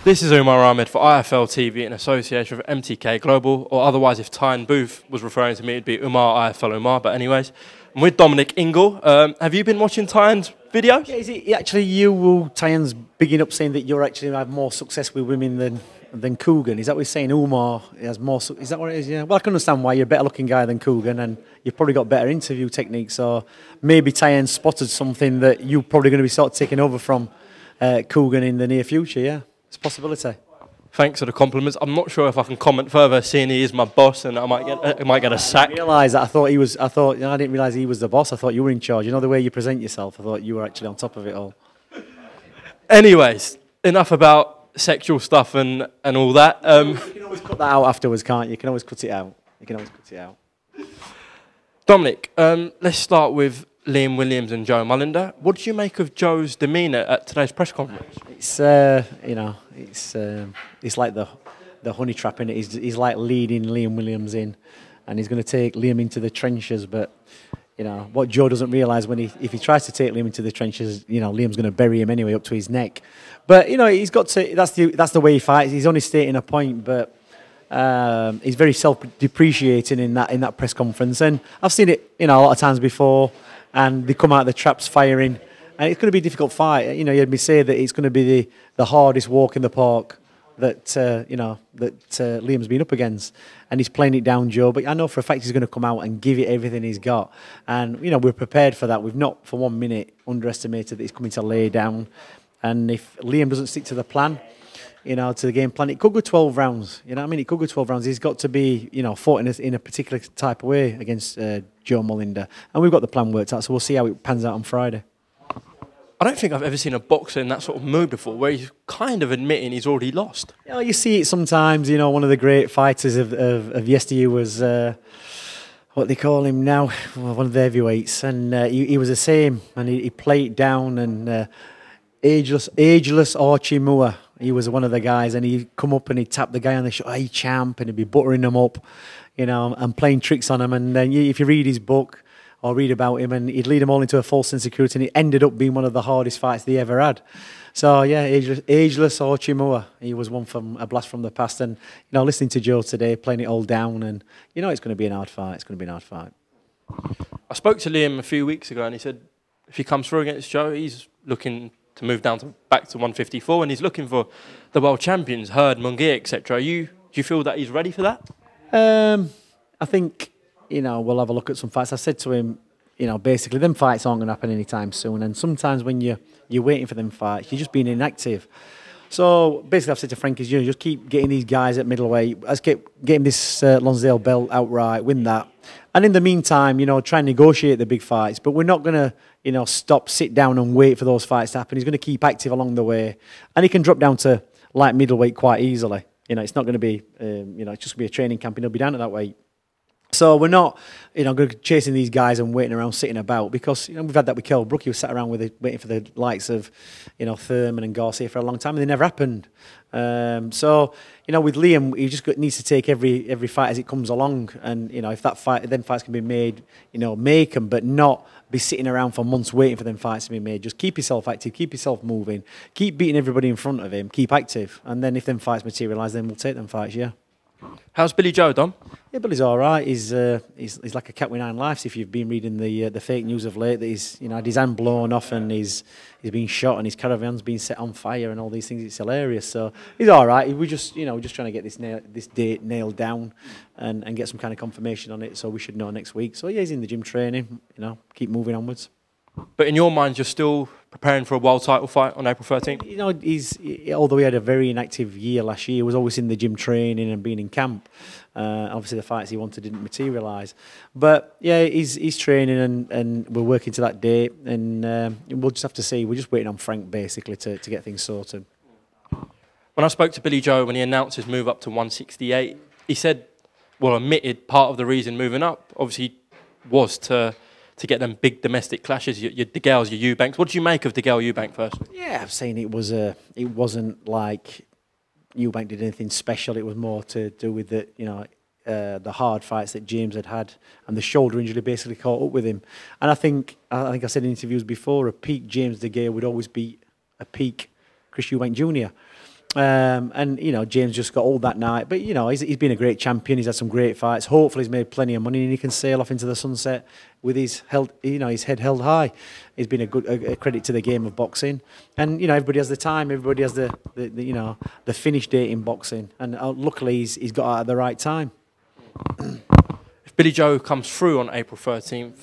This is UMAR Ahmed for IFL TV in association with MTK Global, or otherwise if Tyne Booth was referring to me, it'd be UMAR, IFL UMAR, but anyways. I'm with Dominic Ingle. Have you been watching Tyne's videos? Yeah, is it actually you who Tyne's bigging up saying that you're actually have more success with women than Coogan? Is that what he's saying? Umar has more, is that what it is? Yeah. Well, I can understand why. You're a better looking guy than Coogan and you've probably got better interview techniques, or maybe Tyne spotted something that you're probably going to be sort of taking over from Coogan in the near future, yeah? It's a possibility. Thanks for the compliments. I'm not sure if I can comment further, seeing he is my boss, and I might get a sack. I realise that. I didn't realise he was the boss. I thought you were in charge. You know the way you present yourself. I thought you were actually on top of it all. Anyways, enough about sexual stuff and all that. You can always cut that out afterwards, can't you? You can always cut it out. You can always cut it out. Dominic, let's start with Liam Williams and Joe Mullender. What did you make of Joe's demeanour at today's press conference? It's you know, it's like the honey trap in it. He's like leading Liam Williams in, and he's going to take Liam into the trenches. But you know what Joe doesn't realise, if he tries to take Liam into the trenches, you know Liam's going to bury him anyway up to his neck. But you know he's got to. That's the way he fights. He's only stating a point, but he's very self-depreciating in that press conference, and I've seen it a lot of times before. And they come out of the traps firing, and it's going to be a difficult fight. You know, you heard me say that it's going to be the hardest walk in the park that Liam's been up against, and he's playing it down, Joe. But I know for a fact he's going to come out and give it everything he's got, and you know we're prepared for that. We've not for 1 minute underestimated that he's coming to lay down, and if Liam doesn't stick to the plan, to the game plan, it could go 12 rounds. You know what I mean? It could go 12 rounds. He's got to be, fought in a particular type of way against Joe Mullender. And we've got the plan worked out, so we'll see how it pans out on Friday. I don't think I've ever seen a boxer in that sort of mood before, where he's kind of admitting he's already lost. Yeah, you see it sometimes. One of the great fighters of yesteryear was, what they call him now, one of the heavyweights. And he was the same, and he played it down, and ageless Archie Moore. He was one of the guys, and he'd come up and he'd tap the guy on the shoulder, hey champ, and he'd be buttering him up, and playing tricks on him. And then if you read his book or read about him, and he'd lead them all into a false insecurity, and it ended up being one of the hardest fights they ever had. So yeah, ageless Archie Moore. He was one from a blast from the past. And listening to Joe today, playing it all down, and it's going to be an hard fight. It's going to be an hard fight. I spoke to Liam a few weeks ago, and he said if he comes through against Joe, he's looking to move down back to 154, and he's looking for the world champions, Hurd, Munguia, etc. Do you feel that he's ready for that? I think we'll have a look at some fights. I said to him, basically them fights aren't going to happen anytime soon, and sometimes when you're waiting for them fights, you're just being inactive. So basically, I've said to Frank, just keep getting these guys at middleweight. Let's get him this Lonsdale belt outright, win that, and in the meantime, try and negotiate the big fights. But we're not going to sit down and wait for those fights to happen. He's going to keep active along the way, and he can drop down to light middleweight quite easily. It's not going to be, it's just going to be a training camp, and he'll be down at that weight. So we're not, going to chasing these guys and waiting around, sitting about, because we've had that with Kell Brook. He was sat around waiting for the likes of, Thurman and Garcia for a long time, and they never happened. So with Liam, he just needs to take every fight as it comes along, and if them fights can be made, make them, but not be sitting around for months waiting for them fights to be made. Just keep yourself active, keep yourself moving, keep beating everybody in front of him, keep active, and then if them fights materialise, then we'll take them fights. Yeah. How's Billy Joe, Dom? Yeah, Billy's all right. He's like a cat with 9 lives. If you've been reading the fake news of late, that he's had his hand blown off and he's been shot and his caravan's been set on fire and all these things. It's hilarious. So he's all right. We're just just trying to get this date nailed down and get some kind of confirmation on it. So we should know next week. So yeah, he's in the gym training. Keep moving onwards. But in your mind, you're still preparing for a world title fight on April 13th? Although he had a very inactive year last year, he was always in the gym training and being in camp. Obviously, the fights he wanted didn't materialise. But yeah, he's training and we're working to that date. And we'll just have to see. We're just waiting on Frank, basically, to get things sorted. When I spoke to Billy Joe, when he announced his move up to 168, he said, admitted part of the reason moving up, obviously, was to get them big domestic clashes, your DeGales, your EUBANKs. What did you make of DeGale EUBANK first? Yeah, I'm saying it wasn't like EUBANK did anything special. It was more to do with the hard fights that James had, and the shoulder injury basically caught up with him. And I think I said in interviews before, a peak James DeGale would always be a peak Chris EUBANK Jr. And, you know, James just got old that night. But, you know, he's been a great champion. He's had some great fights. Hopefully he's made plenty of money and he can sail off into the sunset with his head held high. He's been a credit to the game of boxing. And, you know, everybody has the time. Everybody has the you know, the finish date in boxing. And luckily he's got out at the right time. If Billy Joe comes through on April 13th,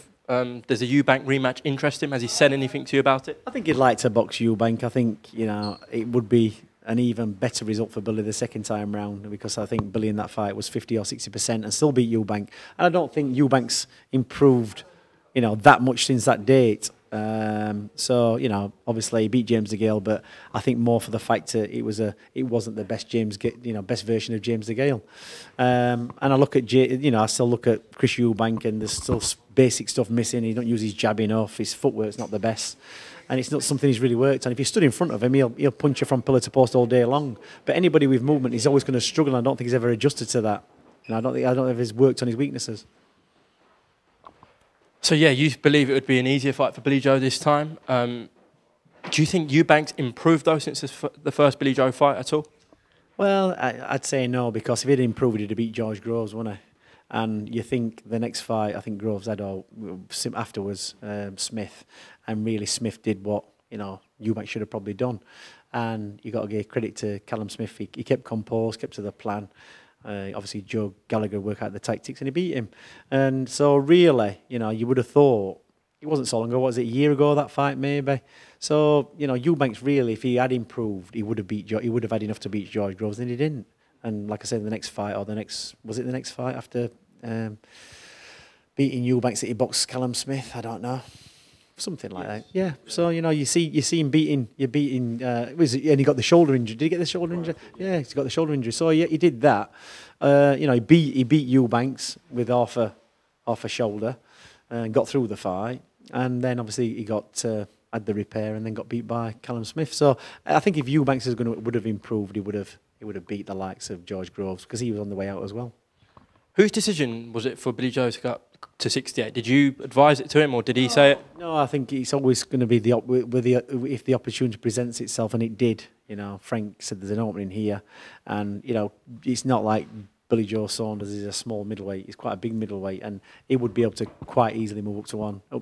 does a EUBANK rematch interest him? Has he said anything to you about it? I think he'd like to box EUBANK. I think, you know, it would be an even better result for Billy the second time round, because I think Billy in that fight was 50 or 60% and still beat EUBANK. And I don't think EUBANK's improved, you know, that much since that date. So, you know, obviously he beat James DeGale, but I think more for the fact that it wasn't the best best version of James DeGale. And I look at I still look at Chris EUBANK, and there's still basic stuff missing. He don't use his jab enough. His footwork's not the best. And it's not something he's really worked on. If you stood in front of him, he'll punch you from pillar to post all day long. But anybody with movement, he's always going to struggle. And I don't think he's ever adjusted to that. And I don't know if he's worked on his weaknesses. So yeah, you believe it would be an easier fight for Billy Joe this time. Do you think EUBANK's improved though since the first Billy Joe fight at all? Well, I'd say no, because if he'd improved, he'd have beat George Groves, wouldn't he? And you think the next fight, I think Groves had afterwards Smith, and really Smith did what, you know, EUBANK should have probably done. And you got to give credit to Callum Smith. He kept composed, kept to the plan. Obviously, Joe Gallagher worked out the tactics and he beat him. And so really, you know, you would have thought, it wasn't so long ago, was it a year ago, that fight maybe? So, you know, EUBANK's really, if he had improved, he would have had enough to beat George Groves, and he didn't. And like I said, the next fight, or was it the next fight after beating EUBANK that he boxed Callum Smith? I don't know. Something like that. Yeah. So, you know, you see him beating, and he got the shoulder injury. Did he get the shoulder injury? Yeah, he's got the shoulder injury. So yeah, he did that. You know, he beat EUBANK with half a shoulder and got through the fight. And then obviously he had the repair and then got beat by Callum Smith. So I think if EUBANK would have improved, he would have beat the likes of George Groves, because he was on the way out as well. Whose decision was it for Billy Joe to go up to 68? Did you advise it to him, or did he say it? No, I think it's always going to be if the opportunity presents itself, and it did. You know, Frank said there's an opening here, and you know, it's not like Billy Joe Saunders is a small middleweight. He's quite a big middleweight, and he would be able to quite easily move up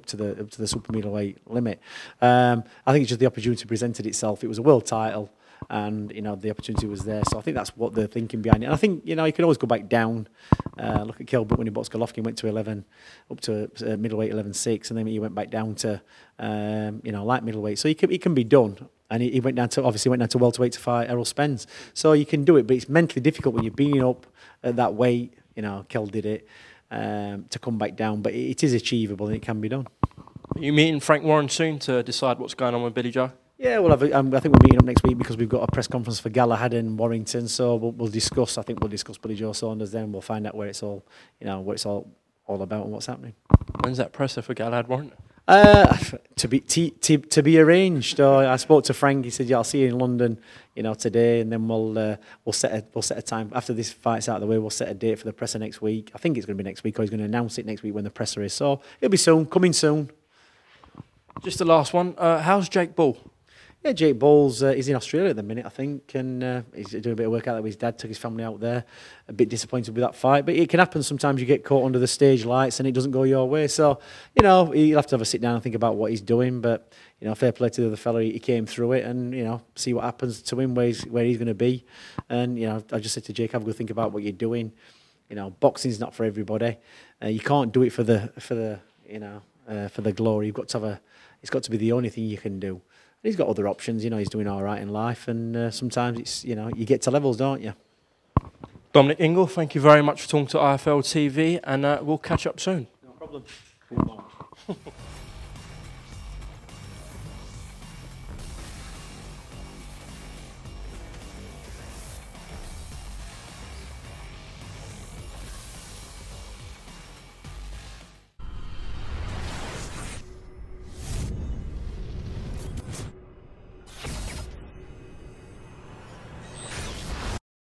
to the super middleweight limit. I think it's just the opportunity presented itself. It was a world title. And, you know, the opportunity was there. So I think that's what they're thinking behind it. And I think, you know, you can always go back down. Look at Kelbrook when he boxed Golovkin, went to 11, up to middleweight 11.6, and then he went back down to, you know, light middleweight. So it can be done. And he went down to welterweight to fight Errol Spence. So you can do it, but it's mentally difficult when you're being up at that weight. You know, Kel did it, to come back down. But it is achievable and it can be done. Are you meeting Frank Warren soon to decide what's going on with Billy Joe? Yeah, well, I think we're meeting up next week because we've got a press conference for Galahad in Warrington. So we'll discuss. I think we'll discuss Billy Joe Saunders. Then we'll find out where it's all, you know, what it's all about and what's happening. When's that presser for Galahad Warrington? To be arranged. I spoke to Frank. He said, "Yeah, I'll see you in London, you know, today, and then we'll set a time after this fight's out of the way. We'll set a date for the presser next week. I think it's going to be next week, or he's going to announce it next week when the presser is. So it'll be soon, coming soon." Just the last one. How's Jake Bull? Yeah, Jake Bull's he's in Australia at the minute, I think, and he's doing a bit of work out there with his dad, took his family out there. A bit disappointed with that fight, but it can happen sometimes. You get caught under the stage lights and it doesn't go your way. So, you know, he'll have to have a sit down and think about what he's doing. But, you know, fair play to the other fella, he came through it, and, you know, see what happens to him, where he's going to be. And, you know, I just said to Jake, have a good think about what you're doing. You know, boxing's not for everybody. You can't do it for the glory. You've got to have it's got to be the only thing you can do. He's got other options, you know, he's doing all right in life, and sometimes it's, you know, you get to levels, don't you? Dominic Ingle, thank you very much for talking to IFL TV, and we'll catch up soon. No problem.